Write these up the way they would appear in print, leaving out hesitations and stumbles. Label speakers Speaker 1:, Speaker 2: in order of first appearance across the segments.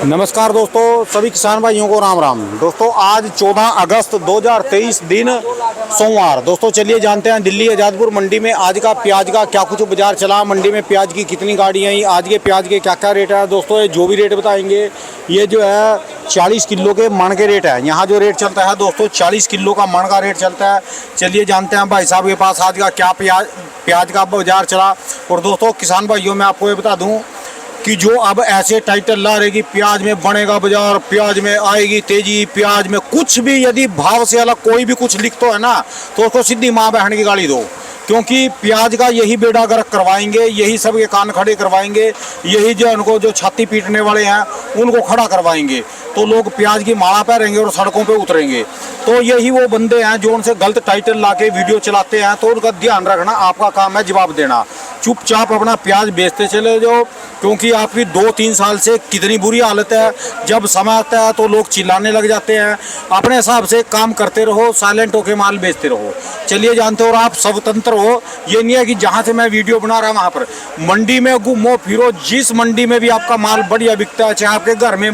Speaker 1: नमस्कार दोस्तों, सभी किसान भाइयों को राम राम। दोस्तों आज 14 अगस्त 2023 दिन सोमवार। दोस्तों चलिए जानते हैं दिल्ली आज़ादपुर मंडी में आज का प्याज का क्या कुछ बाजार चला, मंडी में प्याज की कितनी गाड़ियाँ आई, आज के प्याज के क्या क्या रेट है। दोस्तों ये जो भी रेट बताएंगे ये जो है 40 किलो के मन के रेट है। यहाँ जो रेट चलता है दोस्तों 40 किलो का मन का रेट चलता है। चलिए जानते हैं भाई साहब के पास आज का क्या प्याज का बाजार चला। और दोस्तों किसान भाइयों मैं आपको ये बता दूँ कि जो अब ऐसे टाइटल ला रहे कि प्याज में बढ़ेगा बाजार, प्याज में आएगी तेजी, प्याज में कुछ भी यदि भाव से अलग कोई भी कुछ लिख तो है ना तो उसको सीधी माँ बहन की गाली दो, क्योंकि प्याज का यही बेड़ा गर्क करवाएंगे, यही सबके कान खड़े करवाएंगे, यही जो उनको जो छाती पीटने वाले हैं उनको खड़ा करवाएंगे तो लोग प्याज की माला पहनेंगे और सड़कों पे उतरेंगे। तो यही वो बंदे हैं जो उनसे गलत टाइटल ला के वीडियो चलाते हैं, तो उनका ध्यान रखना, आपका काम है जवाब देना। चुपचाप अपना प्याज बेचते चले जाओ, क्योंकि आपकी 2-3 साल से कितनी बुरी हालत है। जब समय आता है तो लोग चिल्लाने लग जाते हैं। अपने हिसाब से काम करते रहो, साइलेंट होके माल बेचते रहो। चलिए जानते हो, और आप स्वतंत्र हो, ये नहीं है कि जहाँ से मैं वीडियो बना रहा हूँ वहाँ पर मंडी में घूमो फिरो, जिस मंडी में भी आपका माल बढ़िया बिकता है, चाहे आपके घर में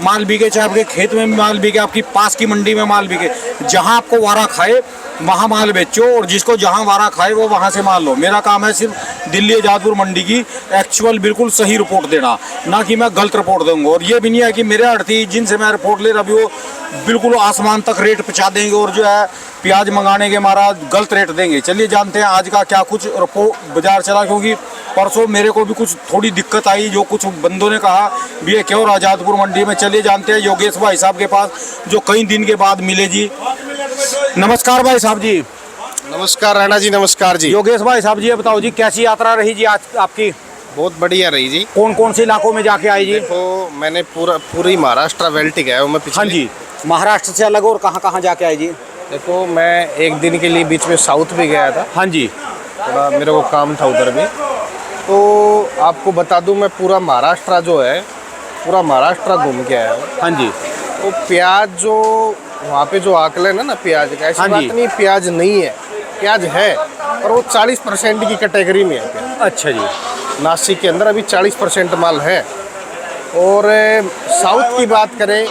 Speaker 1: माल बिके, चाहे आपके खेत में माल बिके, आपकी पास की मंडी में माल बिके, जहाँ आपको वारा खाए वहाँ माल बेचो, और जिसको जहाँ वारा खाए वो वहाँ से माल लो। मेरा काम है सिर्फ दिल्ली आज़ादपुर मंडी की एक्चुअल बिल्कुल सही रिपोर्ट देना, ना कि मैं गलत रिपोर्ट दूंगा। और ये भी नहीं है कि मेरे अर्थी जिनसे मैं रिपोर्ट ले रहा अभी वो बिल्कुल आसमान तक रेट पहुँचा देंगे और जो है प्याज मंगाने के मारा गलत रेट देंगे। चलिए जानते हैं आज का क्या कुछ बाजार चला, क्योंकि परसों मेरे को भी कुछ थोड़ी दिक्कत आई, जो कुछ बंदों ने कहा भी ये क्यों आज़ादपुर मंडी में। चलिए जानते हैं योगेश भाई साहब के पास जो कई दिन के बाद मिले जी। नमस्कार भाई साहब जी।
Speaker 2: नमस्कार राणा जी, नमस्कार जी।
Speaker 1: योगेश भाई साहब जी ये बताओ जी, कैसी यात्रा रही जी आज आपकी?
Speaker 2: बहुत बढ़िया रही जी।
Speaker 1: कौन कौन से इलाकों में जाके आए जी?
Speaker 2: देखो मैंने पूरी महाराष्ट्र वेल्टी गया हूँ मैं पिछले।
Speaker 1: हाँ जी, महाराष्ट्र से अलग और कहाँ कहाँ जाके आए जी?
Speaker 2: देखो मैं एक दिन के लिए बीच में साउथ भी गया था।
Speaker 1: हाँ जी,
Speaker 2: थोड़ा मेरे को काम था उधर भी। तो आपको बता दूं मैं पूरा महाराष्ट्र जो है, पूरा महाराष्ट्र घूम के आया हूँ।
Speaker 1: हाँ जी।
Speaker 2: तो प्याज जो वहाँ पे जो आकलन है ना प्याज का, ऐसी बात नहीं प्याज नहीं है, प्याज है, और वो 40% की कैटेगरी में है।
Speaker 1: अच्छा जी।
Speaker 2: नासिक के अंदर अभी 40% माल है। और साउथ की बात करें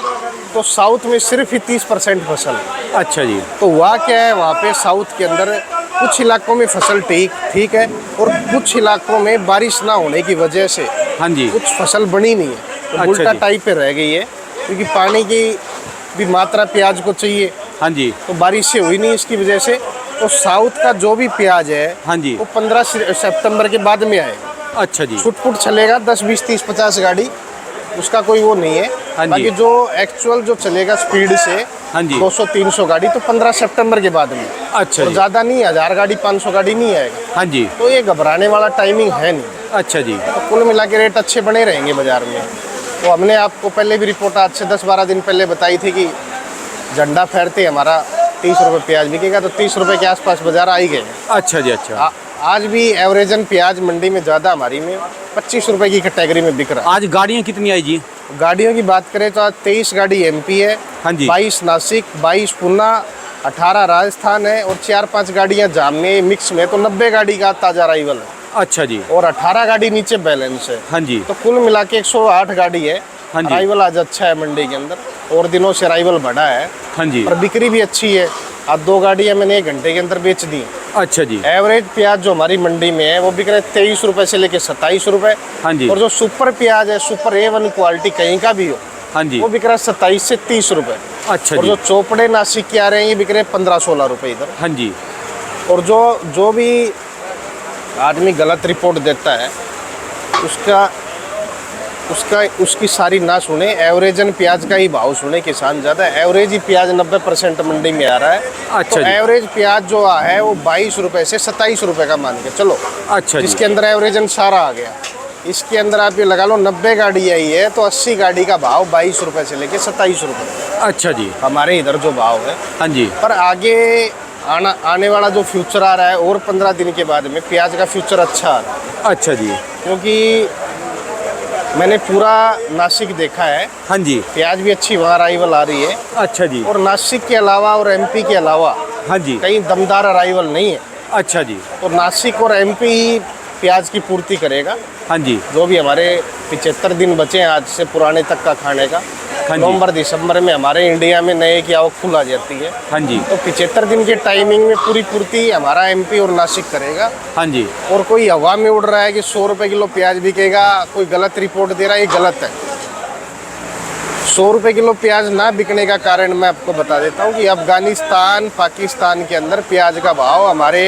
Speaker 2: तो साउथ में सिर्फ ही 30% फसल है।
Speaker 1: अच्छा जी।
Speaker 2: तो वहाँ क्या है, वहाँ पे साउथ के अंदर कुछ इलाकों में फसल ठीक है, और कुछ इलाकों में बारिश ना होने की वजह से
Speaker 1: हाँ जी
Speaker 2: कुछ फसल बनी नहीं है, तो
Speaker 1: अच्छा
Speaker 2: उल्टा
Speaker 1: जी।
Speaker 2: टाइप पे रह गई है, क्योंकि पानी की भी मात्रा प्याज को चाहिए।
Speaker 1: हाँ जी।
Speaker 2: तो बारिश से हुई नहीं, इसकी वजह से तो साउथ का जो भी प्याज है
Speaker 1: हाँ जी।
Speaker 2: वो 15 सितंबर के बाद में आएगा।
Speaker 1: अच्छा जी।
Speaker 2: छुटपुट चलेगा 10, 20, 30, 50 गाड़ी, उसका कोई वो नहीं है।
Speaker 1: हाँ जी।
Speaker 2: बाकी जो एक्चुअल जो चलेगा स्पीड से
Speaker 1: हाँ जी।
Speaker 2: 200-300 गाड़ी तो 15 सितंबर के बाद में।
Speaker 1: अच्छा
Speaker 2: और
Speaker 1: जी।
Speaker 2: ज़्यादा नहीं, 1000 गाड़ी 500 गाड़ी नहीं आएगा।
Speaker 1: हाँ जी।
Speaker 2: तो ये घबराने वाला टाइमिंग है नहीं।
Speaker 1: अच्छा जी।
Speaker 2: तो कुल मिला के रेट अच्छे बने रहेंगे बाजार में। तो हमने आपको पहले भी रिपोर्ट आज से 10-12 दिन पहले बताई थी कि झंडा फहरते हमारा 30 रुपये प्याज बिकेगा, तो 30 रुपये के आसपास बाजार आ ही गए।
Speaker 1: अच्छा जी। अच्छा,
Speaker 2: आज भी एवरेजन प्याज मंडी में ज़्यादा हमारी में 25 रुपये की कैटेगरी में बिक रहा है।
Speaker 1: आज गाड़ियाँ कितनी आई जी?
Speaker 2: गाड़ियों की बात करें तो आज 23 गाड़ी एमपी है।
Speaker 1: हाँ जी।
Speaker 2: 22 नासिक, 22 पूना, 18 राजस्थान है, और 4-5 गाड़ियाँ जाम में मिक्स में, तो 90 गाड़ी का ताज़ा अराइवल है।
Speaker 1: अच्छा जी।
Speaker 2: और 18 गाड़ी नीचे बैलेंस है।
Speaker 1: हाँ जी।
Speaker 2: तो कुल मिला के 108 गाड़ी है।
Speaker 1: हाँ जी।
Speaker 2: अराइवल आज अच्छा है मंडी के अंदर, और दिनों से अराइवल बढ़ा है।
Speaker 1: हाँ जी।
Speaker 2: और बिक्री भी अच्छी है। आज 2 गाड़ियाँ मैंने 1 घंटे के अंदर बेच दी।
Speaker 1: अच्छा जी।
Speaker 2: एवरेज प्याज जो हमारी मंडी में है वो बिक रहे 23 रुपये से लेके 27 रुपये।
Speaker 1: हाँ जी।
Speaker 2: और जो सुपर प्याज है, सुपर A1 क्वालिटी कहीं का भी हो,
Speaker 1: हाँ जी।
Speaker 2: वो बिक रहा है 27 से 30 रुपये।
Speaker 1: अच्छा
Speaker 2: और
Speaker 1: जी।
Speaker 2: जो चोपड़े नासिक के आ रहे हैं ये बिक रहे हैं 15-16 रुपये इधर।
Speaker 1: हाँ जी।
Speaker 2: और जो भी आदमी गलत रिपोर्ट देता है उसकी सारी ना सुने, एवरेजन प्याज का ही भाव सुने किसान ज़्यादा। एवरेज ही प्याज 90% मंडी में आ रहा है।
Speaker 1: अच्छा
Speaker 2: तो
Speaker 1: जी।
Speaker 2: एवरेज प्याज जो है वो 22 रुपये से 27 रुपये का मान के चलो।
Speaker 1: अच्छा जी।
Speaker 2: इसके अंदर एवरेजन सारा आ गया। इसके अंदर आप ये लगा लो 90 गाड़ी आई है, तो 80 गाड़ी का भाव 22 रुपये से लेके 27 रुपये
Speaker 1: अच्छा जी।
Speaker 2: हमारे इधर जो भाव है।
Speaker 1: हाँ जी।
Speaker 2: पर आगे आने वाला जो फ्यूचर आ रहा है, और 15 दिन के बाद में प्याज का फ्यूचर अच्छा आ रहा है।
Speaker 1: अच्छा जी।
Speaker 2: क्योंकि मैंने पूरा नासिक देखा है।
Speaker 1: हाँ जी।
Speaker 2: प्याज भी अच्छी वहाँ अराइवल आ रही है।
Speaker 1: अच्छा जी।
Speaker 2: और नासिक के अलावा और एमपी के अलावा
Speaker 1: हाँ जी।
Speaker 2: कहीं दमदार अराइवल नहीं है।
Speaker 1: अच्छा जी।
Speaker 2: तो नासिक और एमपी प्याज की पूर्ति करेगा।
Speaker 1: हाँ जी।
Speaker 2: जो भी हमारे 75 दिन बचे हैं आज से पुराने तक का खाने का,
Speaker 1: हाँ जी।
Speaker 2: नवंबर दिसंबर में हमारे इंडिया में नए की आवक फुल आ जाती है।
Speaker 1: हाँ जी।
Speaker 2: तो 75 दिन के टाइमिंग में पूरी पूर्ति हमारा एमपी और नासिक करेगा।
Speaker 1: हाँ जी।
Speaker 2: और कोई हवा में उड़ रहा है कि 100 रुपये किलो प्याज बिकेगा, कोई गलत रिपोर्ट दे रहा है, ये गलत है। 100 रुपये किलो प्याज ना बिकने का कारण मैं आपको बता देता हूँ कि अफगानिस्तान पाकिस्तान के अंदर प्याज का भाव हमारे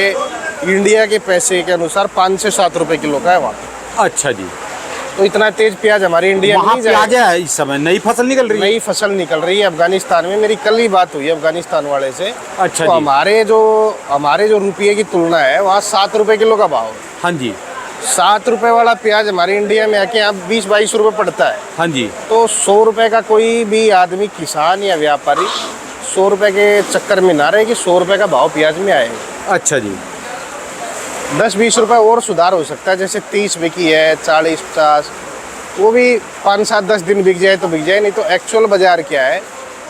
Speaker 2: इंडिया के पैसे के अनुसार 5 से 7 रुपये किलो का है वहाँ।
Speaker 1: अच्छा जी।
Speaker 2: तो इतना तेज प्याज हमारे इंडिया में
Speaker 1: वहाँ
Speaker 2: नहीं
Speaker 1: प्याज
Speaker 2: जाएगा।
Speaker 1: है इस समय, नई फसल निकल रही है।
Speaker 2: नई फसल निकल रही है अफगानिस्तान में। मेरी कल ही बात हुई है अफगानिस्तान वाले से।
Speaker 1: अच्छा
Speaker 2: तो
Speaker 1: जी।
Speaker 2: हमारे जो रुपये की तुलना है वहाँ 7 रुपये किलो का भाव है।
Speaker 1: हाँ जी।
Speaker 2: 7 रुपये वाला प्याज हमारे इंडिया में आके यहाँ 20-22 रुपये पड़ता है।
Speaker 1: हाँ जी।
Speaker 2: तो 100 रुपये का कोई भी आदमी, किसान या व्यापारी 100 रुपये के चक्कर में ना रहे कि 100 रुपये का भाव प्याज में आएगा।
Speaker 1: अच्छा जी।
Speaker 2: 10-20 रुपये और सुधार हो सकता है, जैसे 30 बिकी है, 40-50, वो भी 5-7-10 दिन बिक जाए तो बिक जाए, नहीं तो एक्चुअल बाजार क्या है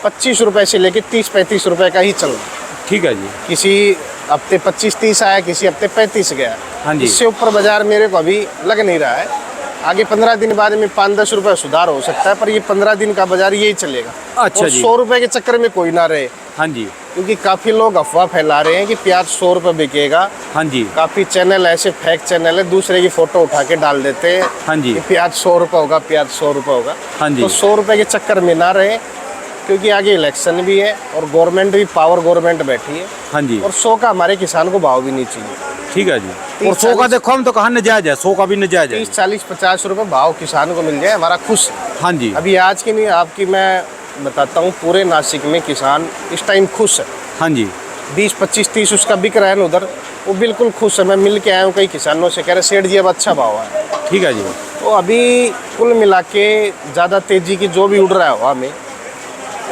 Speaker 2: 25 रुपये से लेके 30-35 रुपये का ही चल रहा है।
Speaker 1: ठीक है जी।
Speaker 2: किसी हफ्ते 25-30 आया, किसी हफ्ते 35 गया।
Speaker 1: हाँ जी।
Speaker 2: इससे ऊपर बाजार मेरे को अभी लग नहीं रहा है। आगे 15 दिन बाद में 5-10 रुपये सुधार हो सकता है, पर ये 15 दिन का बाजार यही चलेगा।
Speaker 1: अच्छा
Speaker 2: और
Speaker 1: जी।
Speaker 2: 100 रुपये के चक्कर में कोई ना रहे,
Speaker 1: हाँ जी।
Speaker 2: क्योंकि काफ़ी लोग अफवाह फैला रहे हैं कि प्याज 100 रुपये बिकेगा।
Speaker 1: हाँ जी।
Speaker 2: काफ़ी चैनल ऐसे फेक चैनल है, दूसरे की फ़ोटो उठा के डाल देते हैं
Speaker 1: हाँ जी।
Speaker 2: कि प्याज 100 रुपये होगा, प्याज 100 रुपये होगा।
Speaker 1: हाँ जी।
Speaker 2: तो 100 रुपये के चक्कर में ना रहे, क्योंकि आगे इलेक्शन भी है और गवर्नमेंट भी पावर गवर्नमेंट बैठी है।
Speaker 1: हाँ जी।
Speaker 2: और 100 का हमारे किसान को भाव भी नहीं चाहिए।
Speaker 1: ठीक है जी।
Speaker 2: 30,
Speaker 1: और 100 का देखो हम तो कहाँ नजायज है, 100 का भी नजायज है।
Speaker 2: 30-40-50 रुपये भाव किसान को मिल जाए, हमारा खुश है।
Speaker 1: हाँ जी।
Speaker 2: अभी आज की नहीं, आपकी मैं बताता हूँ, पूरे नासिक में किसान इस टाइम खुश है।
Speaker 1: हाँ जी।
Speaker 2: 20-25-30 उसका बिक रहा है ना उधर, वो बिल्कुल खुश है। मैं मिल के आया हूँ कई किसानों से, कह रहे सेठ जी अब अच्छा भाव है।
Speaker 1: ठीक है जी।
Speaker 2: तो अभी कुल मिला के ज़्यादा तेज़ी की जो भी उड़ रहा है हवा में।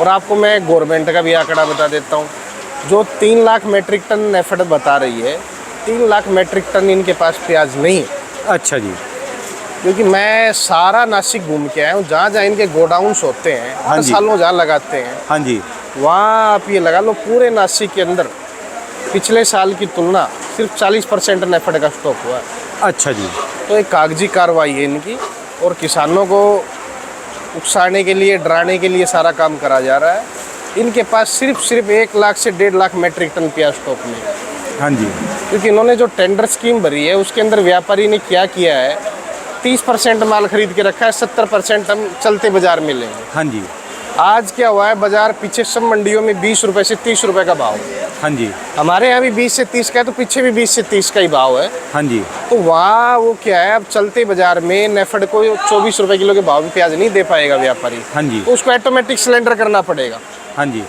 Speaker 2: और आपको मैं गवर्नमेंट का भी आंकड़ा बता देता हूँ, जो 3 लाख मेट्रिक टन नेफेड बता रही है, 3 लाख मेट्रिक टन इनके पास प्याज नहीं है।
Speaker 1: अच्छा जी।
Speaker 2: क्योंकि मैं सारा नासिक घूम के आया हूँ, जहाँ जहाँ इनके गोडाउन्स होते हैं,
Speaker 1: हाँ
Speaker 2: हर
Speaker 1: जी।
Speaker 2: सालों जहाँ लगाते हैं,
Speaker 1: हाँ जी।
Speaker 2: वहाँ आप ये लगा लो पूरे नासिक के अंदर पिछले साल की तुलना सिर्फ 40% नेफेड का स्टॉक हुआ है।
Speaker 1: अच्छा जी।
Speaker 2: तो एक कागजी कार्रवाई है इनकी, और किसानों को उकसाने के लिए, डराने के लिए सारा काम करा जा रहा है। इनके पास सिर्फ 1 लाख से 1.5 लाख मेट्रिक टन प्याज स्टॉक में है।
Speaker 1: हाँ जी।
Speaker 2: क्योंकि इन्होंने जो टेंडर स्कीम भरी है उसके अंदर व्यापारी ने क्या किया है, 30% माल खरीद के रखा है, 70% हम चलते बाजार में लेंगे।
Speaker 1: हाँ जी।
Speaker 2: आज क्या हुआ है, बाजार पीछे सब मंडियों में 20 रुपये से 30 रुपये का भाव है।
Speaker 1: हाँ जी।
Speaker 2: हमारे यहाँ भी 20 से 30 का है, तो पीछे भी 20 से 30 का ही भाव है।
Speaker 1: हाँ जी।
Speaker 2: तो वहाँ वो क्या है, अब चलते बाजार में नेफेड को 24 रुपये किलो के भाव में प्याज नहीं दे पाएगा व्यापारी।
Speaker 1: हाँ जी।
Speaker 2: तो उसको ऑटोमेटिक सिलेंडर करना पड़ेगा।
Speaker 1: हाँ जी।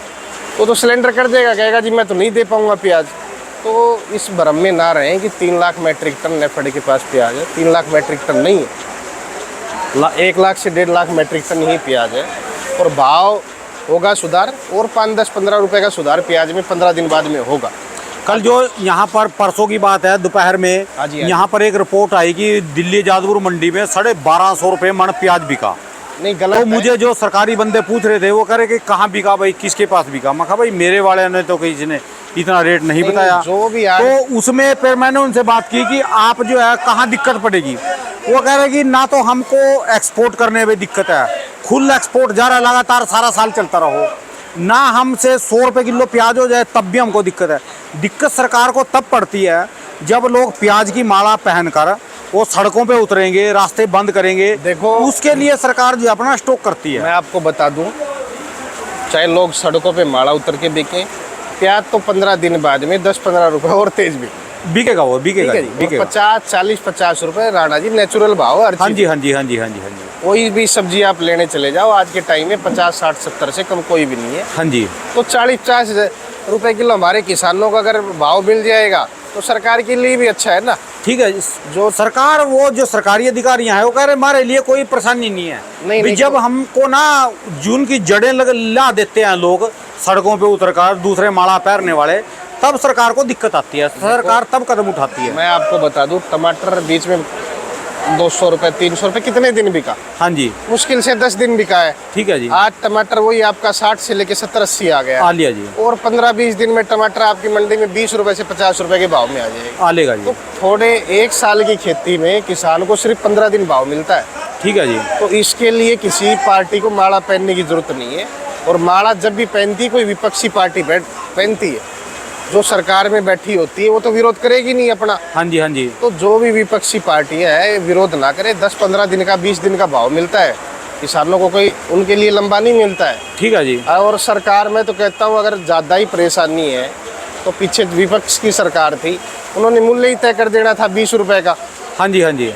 Speaker 2: तो सिलेंडर कर देगा, कहेगा जी मैं तो नहीं दे पाऊंगा प्याज। तो इस भ्रम में ना रहें कि 3 लाख मेट्रिक टन नेफेड के पास प्याज है। 3 लाख मेट्रिक टन नहीं है, 1 लाख से 1.5 लाख मेट्रिक टन ही प्याज है। और भाव होगा सुधार, और 5-10-15 रुपये का सुधार प्याज में 15 दिन बाद में होगा।
Speaker 1: कल जो यहाँ पर परसों की बात है, दोपहर में
Speaker 2: हाँ जी, हाँ
Speaker 1: यहाँ पर एक रिपोर्ट आई कि दिल्ली जादपुर मंडी में 1250 रुपये मन प्याज बिका।
Speaker 2: नहीं, गलत
Speaker 1: तो
Speaker 2: है।
Speaker 1: मुझे जो सरकारी बंदे पूछ रहे थे, वो कह रहे कि कहाँ बिका भाई, किसके पास बिका। मैं कहा भाई मेरे वाले ने तो किसी ने इतना रेट नहीं बताया।
Speaker 2: जो भी आज
Speaker 1: तो उसमें फिर मैंने उनसे बात की कि आप जो है कहाँ दिक्कत पड़ेगी। वो कह रहे कि ना तो हमको एक्सपोर्ट करने में दिक्कत है, खुल एक्सपोर्ट जा रहा है लगातार, सारा साल चलता रहो, ना हमसे 100 रुपये किलो प्याज हो जाए तब भी हमको दिक्कत है। दिक्कत सरकार को तब पड़ती है जब लोग प्याज की माला पहनकर वो सड़कों पे उतरेंगे, रास्ते बंद करेंगे।
Speaker 2: देखो,
Speaker 1: उसके लिए सरकार जो अपना स्टॉक करती है।
Speaker 2: मैं आपको बता दूं, चाहे लोग सड़कों पे माला उतर के बिकें, प्याज तो 15 दिन बाद में 10-15 रुपये और तेज
Speaker 1: बिकेगा, वो बिकेगा, बिकेगा।
Speaker 2: 50-40-50 रुपये राणा जी नेचुरल भाव है हर
Speaker 1: हाँ
Speaker 2: चीज़।
Speaker 1: जी। हाँ जी। हाँ जी। हाँ जी। हाँ जी।
Speaker 2: कोई भी सब्जी आप लेने चले जाओ आज के टाइम में 50-60-70 से कम कोई भी नहीं है।
Speaker 1: हाँ जी।
Speaker 2: तो 40-50 रुपये किलो हमारे किसानों का अगर भाव मिल जाएगा तो सरकार के लिए भी अच्छा है ना।
Speaker 1: ठीक है। जो सरकार, वो जो सरकारी अधिकारी हैं वो कह रहे हमारे लिए कोई परेशानी नहीं है।
Speaker 2: नहीं,
Speaker 1: जब हमको ना जून की जड़ें ला देते हैं लोग सड़कों पे उतरकर, दूसरे माला पैरने वाले, तब सरकार को दिक्कत आती है, सरकार तब कदम उठाती है।
Speaker 2: मैं आपको बता दूं, टमाटर बीच में 200 रुपए 300 रुपए कितने दिन बिका?
Speaker 1: हाँ जी,
Speaker 2: मुश्किल से 10 दिन बिका है।
Speaker 1: ठीक है जी।
Speaker 2: आज टमाटर वही आपका 60 से लेके 70-80 आ गया
Speaker 1: आ लिया जी,
Speaker 2: और 15-20 दिन में टमाटर आपकी मंडी में 20 रुपए से 50 रुपए के भाव में आ जाएगा।
Speaker 1: आ लेगा जी,
Speaker 2: तो थोड़े 1 साल की खेती में किसान को सिर्फ 15 दिन भाव मिलता है।
Speaker 1: ठीक है जी।
Speaker 2: तो इसके लिए किसी पार्टी को माला पहनने की जरूरत नहीं है। और माला जब भी पहनती कोई विपक्षी पार्टी पहनती है, जो सरकार में बैठी होती है वो तो विरोध करेगी नहीं अपना।
Speaker 1: हाँ जी, हाँ जी,
Speaker 2: तो जो भी विपक्षी पार्टियां हैं विरोध ना करे। 10-15 दिन का 20 दिन का भाव मिलता है किसानों को, कोई उनके लिए लंबा नहीं मिलता है।
Speaker 1: ठीक है जी।
Speaker 2: और सरकार में तो कहता हूँ अगर ज़्यादा ही परेशानी है तो पीछे विपक्ष की सरकार थी, उन्होंने मूल्य ही तय कर देना था 20 रुपए का।
Speaker 1: हाँ जी, हाँ जी,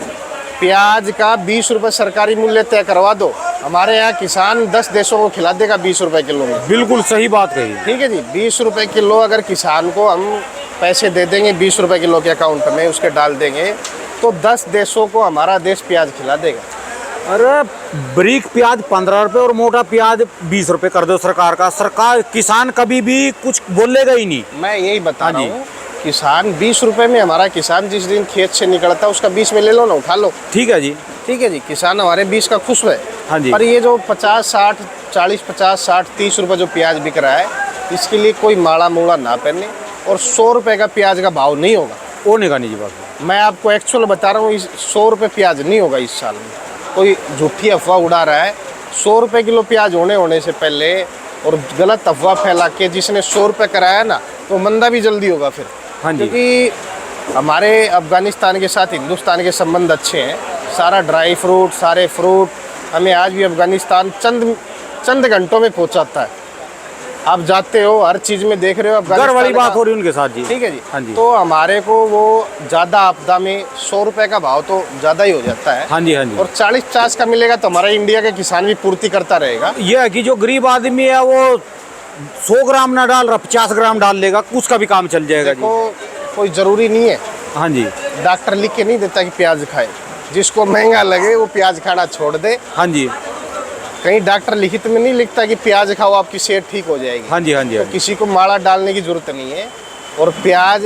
Speaker 2: प्याज का 20 रुपए सरकारी मूल्य तय करवा दो, हमारे यहाँ किसान 10 देशों को खिला देगा 20 रुपए किलो में।
Speaker 1: बिल्कुल सही बात कही।
Speaker 2: ठीक है जी। 20 रुपए किलो अगर किसान को हम पैसे दे देंगे 20 रुपए किलो के अकाउंट में उसके डाल देंगे तो 10 देशों को हमारा देश प्याज खिला देगा।
Speaker 1: अरे बारीक प्याज 15 रुपए और मोटा प्याज 20 रुपए कर दो सरकार का, सरकार किसान कभी भी कुछ बोलेगा ही नहीं।
Speaker 2: मैं यही बता रहा
Speaker 1: हाँ जी।
Speaker 2: हूँ, किसान 20 रुपए में, हमारा किसान जिस दिन खेत से निकलता है उसका 20 में ले लो ना, उठा लो।
Speaker 1: ठीक है जी।
Speaker 2: ठीक है जी। किसान हमारे 20 का खुश है।
Speaker 1: हाँ जी।
Speaker 2: पर ये जो 50-60 40-50-60 30 रुपए जो प्याज बिक रहा है, इसके लिए कोई माड़ा मूड़ा ना पहने। और 100 रुपए का प्याज का भाव नहीं होगा।
Speaker 1: वो नहीं करनी जी बात।
Speaker 2: मैं आपको एक्चुअल बता रहा हूँ, इस 100 रुपए प्याज नहीं होगा इस साल में। कोई झूठी अफवाह उड़ा रहा है। 100 रुपए किलो प्याज होने से पहले और गलत अफवाह फैला के जिसने 100 रुपए कराया ना, तो मंदा भी जल्दी होगा फिर।
Speaker 1: हाँ जी।
Speaker 2: क्योंकि हमारे अफगानिस्तान के साथ हिंदुस्तान के संबंध अच्छे हैं। सारा ड्राई फ्रूट, सारे फ्रूट हमें आज भी अफगानिस्तान चंद घंटों में पहुंचाता है। आप जाते हो हर चीज़ में देख रहे हो
Speaker 1: घर वाली
Speaker 2: अफगानिस्तान
Speaker 1: बात
Speaker 2: का।
Speaker 1: हो रही है उनके साथ जी।
Speaker 2: ठीक है जी।
Speaker 1: हाँ जी।
Speaker 2: तो हमारे को वो ज़्यादा आपदा में 100 रुपए का भाव तो ज़्यादा ही हो जाता है।
Speaker 1: हाँ जी, हाँ जी।
Speaker 2: और 40-50 का मिलेगा तो हमारा इंडिया के किसान भी पूर्ति करता रहेगा।
Speaker 1: ये है कि जो गरीब आदमी है वो 100 ग्राम ना डाल रहा 50 ग्राम डाल लेगा, उसका भी काम चल जाएगा जी।
Speaker 2: देखो कोई ज़रूरी नहीं है,
Speaker 1: हाँ जी,
Speaker 2: डॉक्टर लिख के नहीं देता कि प्याज खाए। जिसको महंगा लगे वो प्याज खाना छोड़ दे।
Speaker 1: हाँ जी,
Speaker 2: कहीं डॉक्टर लिखित में नहीं लिखता कि प्याज खाओ आपकी सेहत ठीक हो जाएगी।
Speaker 1: हाँ जी, हाँ जी,
Speaker 2: तो किसी को माला डालने की जरूरत नहीं है। और प्याज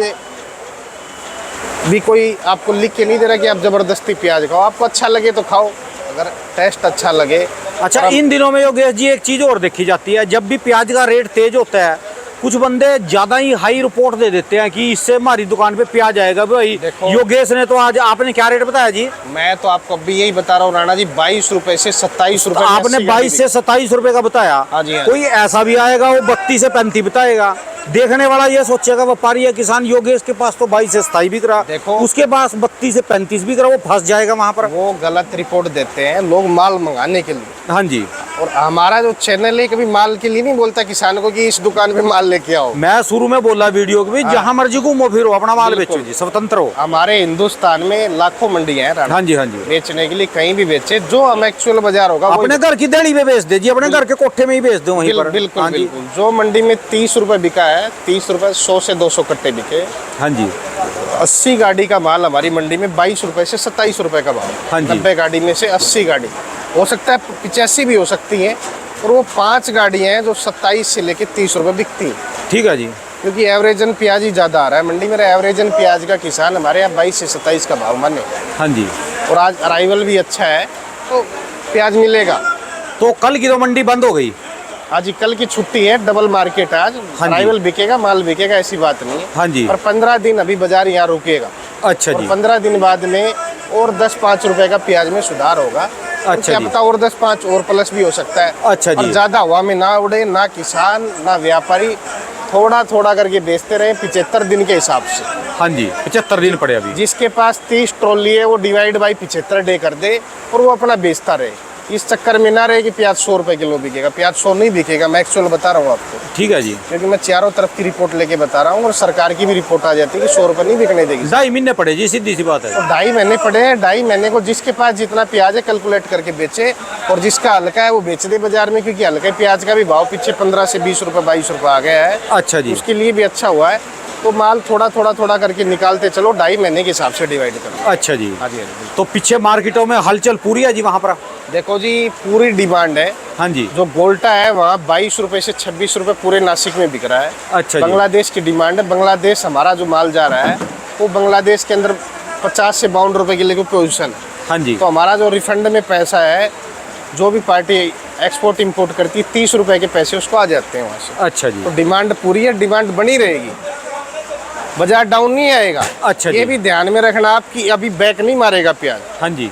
Speaker 2: भी कोई आपको लिख के नहीं दे रहा कि आप ज़बरदस्ती प्याज खाओ। आपको अच्छा लगे तो खाओ, अगर टेस्ट अच्छा लगे।
Speaker 1: अच्छा इन दिनों में योगेश जी एक चीज़ और देखी जाती है, जब भी प्याज का रेट तेज होता है कुछ बंदे ज़्यादा ही हाई रिपोर्ट दे देते हैं कि इससे हमारी दुकान पे प्याज आएगा। भाई योगेश ने तो आज आपने क्या रेट बताया जी?
Speaker 2: मैं तो आपको अभी यही बता रहा हूँ राणा जी, 22 रुपए से 27 रुपए।
Speaker 1: आपने 22 से 27 रुपए का बताया।
Speaker 2: हाँ जी, हाँ।
Speaker 1: कोई ऐसा भी आएगा वो 32 से 35 बताएगा। देखने वाला ये सोचेगा व्यापारी या किसान योगेश के पास तो 22 से 27 बिक रहा,
Speaker 2: देखो
Speaker 1: उसके पास 32 से 35 बिक रहा, वो फंस जाएगा वहाँ पर।
Speaker 2: वो गलत रिपोर्ट देते हैं लोग माल मंगाने के लिए।
Speaker 1: हाँ जी।
Speaker 2: और हमारा जो चैनल है कभी माल के लिए नहीं बोलता किसान को कि इस दुकान पे माल लेके आओ।
Speaker 1: मैं शुरू में बोला वीडियो के भी जहाँ मर्जी घूमो फिरो अपना माल बेचो जी, स्वतंत्र हो।
Speaker 2: हमारे हिंदुस्तान में लाखों मंडियां हैं राणा।
Speaker 1: हाँ जी, हाँ जी।
Speaker 2: बेचने के लिए कहीं भी बेचे, जो हम एक्चुअल बाजार होगा
Speaker 1: अपने घर की देड़ी में बेच दे जी, अपने घर के कोठे में ही बेच दो वहीं पर।
Speaker 2: बिल्कुल
Speaker 1: हाँ जी,
Speaker 2: बिल्कुल। जो मंडी में 30 रुपए बिका है, 30 रुपए 100 से 200 कट्टे बिके।
Speaker 1: हाँ जी,
Speaker 2: 80 गाड़ी का माल हमारी मंडी में 22 रुपए से 27 रुपए का भाव।
Speaker 1: हाँ जी।
Speaker 2: 90 गाड़ी में से 80 गाड़ी, हो सकता है 85 भी हो सकती हैं। और वो 5 गाड़ियाँ हैं जो 27 से लेके 30 रुपए बिकती हैं।
Speaker 1: ठीक है जी।
Speaker 2: क्योंकि एवरेजन प्याज ही ज़्यादा आ रहा है मंडी में। एवरेजन प्याज का किसान हमारे यहाँ 22 से 27 का भाव माने।
Speaker 1: हाँ जी।
Speaker 2: और आज अराइवल भी अच्छा है तो प्याज मिलेगा।
Speaker 1: तो कल की तो मंडी बंद हो गई।
Speaker 2: आज ही कल की छुट्टी है, डबल मार्केट आज।
Speaker 1: हाँ जी।
Speaker 2: अराइवल बिकेगा, माल बिकेगा, ऐसी बात नहीं है।
Speaker 1: हाँ जी।
Speaker 2: और 15 दिन अभी बाजार यहाँ रुकेगा।
Speaker 1: अच्छा
Speaker 2: और
Speaker 1: जी।
Speaker 2: 15 दिन बाद में और 10-5 रुपए का प्याज में सुधार होगा।
Speaker 1: अच्छा
Speaker 2: क्या
Speaker 1: जी।
Speaker 2: पता और 10-5 और प्लस भी हो सकता है।
Speaker 1: अच्छा जी।
Speaker 2: और ज़्यादा हवा में ना उड़े, ना किसान ना व्यापारी, थोड़ा थोड़ा करके बेचते रहे 75 दिन के हिसाब से।
Speaker 1: हाँ जी, 75 दिन पड़े अभी।
Speaker 2: जिसके पास 30 ट्रॉली है वो डिवाइड बाई 75 डे कर दे और वो अपना बेचता रहे। इस चक्कर में ना रहे कि प्याज 100 रुपए किलो बिकेगा। प्याज 100 नहीं बिकेगा, मैं एक्चुअल बता रहा हूँ आपको।
Speaker 1: ठीक है जी।
Speaker 2: क्योंकि मैं चारों तरफ की रिपोर्ट लेके बता रहा हूँ और सरकार की भी रिपोर्ट आ जाती है कि 100 रुपए नहीं बिकने देगी।
Speaker 1: 2.5 महीने पड़े जी, सीधी सी बात है।
Speaker 2: तो 2.5 महीने पड़े हैं। 2.5 महीने को जिसके पास जितना प्याज है कैलकुलेट करके बेचे, और जिसका हल्का है वो बेच दे बाजार में। क्योंकि हल्के प्याज का भी भाव पीछे 15 से 20 रुपए 22 रुपए आ गया है।
Speaker 1: अच्छा जी।
Speaker 2: उसके लिए भी अच्छा हुआ है। तो माल थोड़ा थोड़ा करके निकालते चलो, 2.5 महीने के हिसाब से डिवाइड करो।
Speaker 1: अच्छा जी।
Speaker 2: हाँ जी, हाँ जी।
Speaker 1: तो पीछे मार्केटों में हलचल पूरी है जी वहाँ पर?
Speaker 2: देखो जी, पूरी डिमांड है।
Speaker 1: हाँ जी।
Speaker 2: जो गोल्टा है वहाँ 22 रुपए से 26 रुपए पूरे नासिक में बिक रहा है।
Speaker 1: अच्छा जी।
Speaker 2: बांग्लादेश की डिमांड है। बांग्लादेश हमारा जो माल जा रहा है वो बांग्लादेश के अंदर 50 से 52 रुपए किलो की पोजीशन है।
Speaker 1: हाँ जी।
Speaker 2: तो हमारा जो रिफंड में पैसा है, जो भी पार्टी एक्सपोर्ट इंपोर्ट करती है, 30 रुपए के पैसे उसको आ जाते हैं वहाँ से।
Speaker 1: अच्छा जी।
Speaker 2: तो डिमांड पूरी है, डिमांड बनी रहेगी, बाजार डाउन नहीं आएगा।
Speaker 1: अच्छा
Speaker 2: ये
Speaker 1: जी।
Speaker 2: भी ध्यान में रखना आप कि अभी बैक नहीं मारेगा प्याज।
Speaker 1: हाँ जी।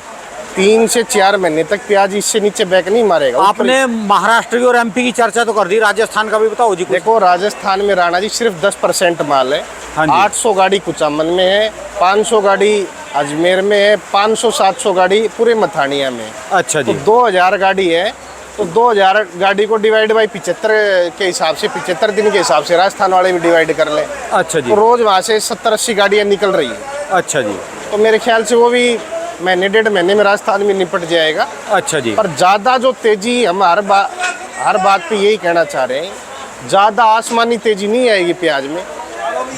Speaker 2: 3 से 4 महीने तक प्याज इससे नीचे बैक नहीं मारेगा।
Speaker 1: आपने महाराष्ट्र की और एमपी की चर्चा तो कर दी, राजस्थान का भी बताओ जी कुछ।
Speaker 2: देखो, राजस्थान में राणा जी सिर्फ 10% माल है।
Speaker 1: हाँ जी।
Speaker 2: 800 गाड़ी कुचामन में है, 500 गाड़ी अजमेर में है, 500-700 गाड़ी पूरे मथानिया में है।
Speaker 1: अच्छा
Speaker 2: तो
Speaker 1: जी।
Speaker 2: 2000 गाड़ी है, तो 2000 गाड़ी को डिवाइड बाई 75 के हिसाब से, 75 दिन के हिसाब से राजस्थान वाले भी डिवाइड कर लें।
Speaker 1: अच्छा जी।
Speaker 2: तो रोज वहाँ से 70-80 गाड़ियाँ निकल रही है।
Speaker 1: अच्छा जी।
Speaker 2: तो मेरे ख्याल से वो भी महीने 1.5 महीने में राजस्थान में निपट जाएगा।
Speaker 1: अच्छा जी।
Speaker 2: पर ज़्यादा जो तेजी, हम हर बात पे यही कहना चाह रहे हैं, ज़्यादा आसमानी तेजी नहीं आएगी प्याज में।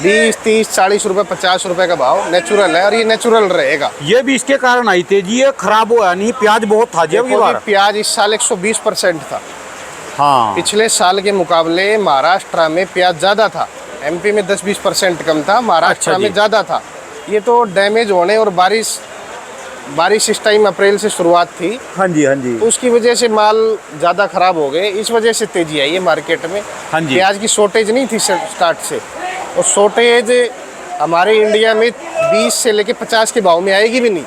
Speaker 2: 20, 30, 40 रुपए, 50 रुपए का भाव नेचुरल है और ये नेचुरल रहेगा।
Speaker 1: ये भी इसके कारण आई तेजी है, खराब हुआ नहीं, प्याज बहुत था जी अब की
Speaker 2: देखो
Speaker 1: बार।
Speaker 2: जी, प्याज इस साल 120% था।
Speaker 1: हाँ।
Speaker 2: पिछले साल के मुकाबले महाराष्ट्र में प्याज ज़्यादा था, एमपी में 10-20% कम था, महाराष्ट्र
Speaker 1: अच्छा जी।
Speaker 2: में ज़्यादा था। ये तो डैमेज होने और बारिश इस टाइम अप्रैल से शुरुआत थी,
Speaker 1: हाँ जी। हाँ जी।
Speaker 2: तो उसकी वजह से माल ज़्यादा खराब हो गए, इस वजह से तेजी आई है मार्केट में।
Speaker 1: हाँ जी।
Speaker 2: प्याज की शॉर्टेज नहीं थी स्टार्ट से, और शॉर्टेज हमारे इंडिया में 20 से लेके 50 के भाव में आएगी भी नहीं।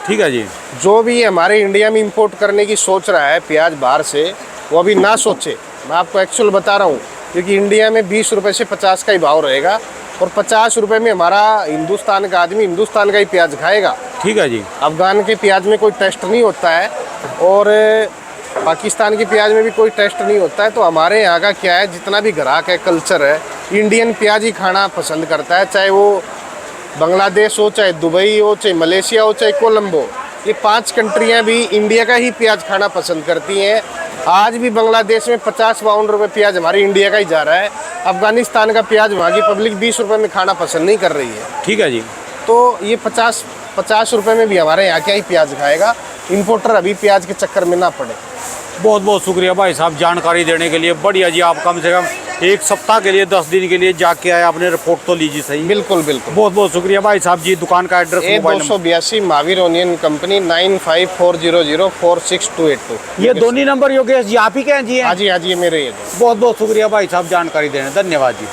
Speaker 1: ठीक है जी।
Speaker 2: जो भी हमारे इंडिया में इंपोर्ट करने की सोच रहा है प्याज बाहर से, वो अभी ना सोचे। मैं आपको एक्चुअल बता रहा हूँ, क्योंकि इंडिया में 20 रुपये से 50 का ही भाव रहेगा, और 50 रुपये में हमारा हिंदुस्तान का आदमी हिंदुस्तान का ही प्याज खाएगा।
Speaker 1: ठीक है जी।
Speaker 2: अफगान के प्याज में कोई टेस्ट नहीं होता है, और पाकिस्तान की प्याज में भी कोई टेस्ट नहीं होता है। तो हमारे यहाँ का क्या है, जितना भी ग्राहक है, कल्चर है, इंडियन प्याज ही खाना पसंद करता है। चाहे वो बांग्लादेश हो, चाहे दुबई हो, चाहे मलेशिया हो, चाहे कोलंबो, ये 5 कंट्रियाँ भी इंडिया का ही प्याज खाना पसंद करती हैं। आज भी बांग्लादेश में 50-52 रुपये प्याज हमारे इंडिया का ही जा रहा है। अफगानिस्तान का प्याज वहाँ की पब्लिक 20 रुपये में खाना पसंद नहीं कर रही है।
Speaker 1: ठीक है जी।
Speaker 2: तो ये 50 रुपये में भी हमारे यहाँ क्या ही प्याज खाएगा। इंपोर्टर अभी प्याज के चक्कर में ना पड़े।
Speaker 1: बहुत बहुत शुक्रिया भाई साहब जानकारी देने के लिए। बढ़िया जी, आप कम से कम 1 सप्ताह के लिए 10 दिन के लिए जाके आए, आपने रिपोर्ट तो लीजिए सही।
Speaker 2: बिल्कुल बिल्कुल।
Speaker 1: बहुत बहुत शुक्रिया भाई साहब जी। दुकान का address, mobile number.
Speaker 2: 282 Mahavir onion company, 9540046282।
Speaker 1: ये दोनों नंबर योगेश जी आप ही के हैं जी?
Speaker 2: हाँ जी, हाँ जी, ये मेरे ही है।
Speaker 1: बहुत बहुत शुक्रिया भाई साहब जानकारी देने, धन्यवाद जी।